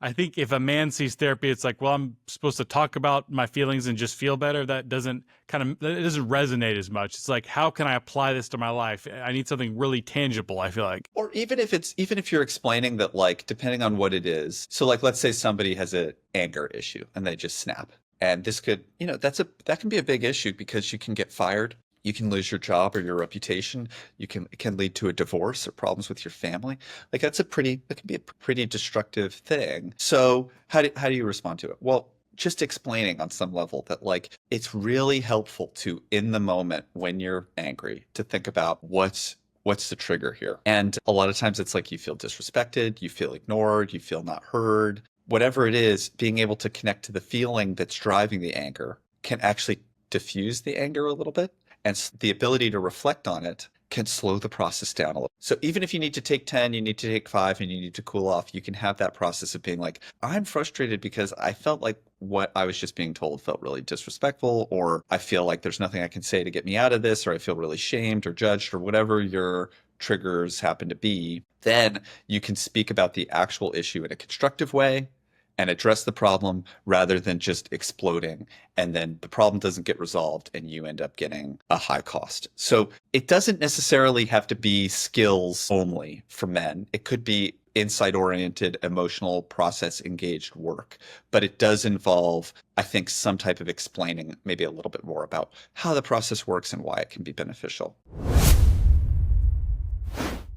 I think if a man sees therapy, it's like, well, I'm supposed to talk about my feelings and just feel better. That doesn't it doesn't resonate as much. It's like, how can I apply this to my life? I need something really tangible, I feel like. Or even if you're explaining that, like, depending on what it is. So like, let's say somebody has a anger issue and they just snap. And this could, that can be a big issue because you can get fired. You can lose your job or your reputation. It can lead to a divorce or problems with your family. Like that can be a pretty destructive thing. So how do you respond to it? Well, just explaining on some level that, like, it's really helpful to, in the moment when you're angry, to think about what's the trigger here. And a lot of times it's like you feel disrespected, you feel ignored, you feel not heard. Whatever it is, being able to connect to the feeling that's driving the anger can actually diffuse the anger a little bit. And the ability to reflect on it can slow the process down a little. So even if you need to take 10, you need to take 5, and you need to cool off, you can have that process of being like, I'm frustrated because I felt like what I was just being told felt really disrespectful, or I feel like there's nothing I can say to get me out of this, or I feel really shamed or judged, or whatever your triggers happen to be. Then you can speak about the actual issue in a constructive way and address the problem rather than just exploding. And then the problem doesn't get resolved and you end up getting a high cost. So it doesn't necessarily have to be skills only for men. It could be insight-oriented, emotional, process-engaged work. But it does involve, I think, some type of explaining maybe a little bit more about how the process works and why it can be beneficial.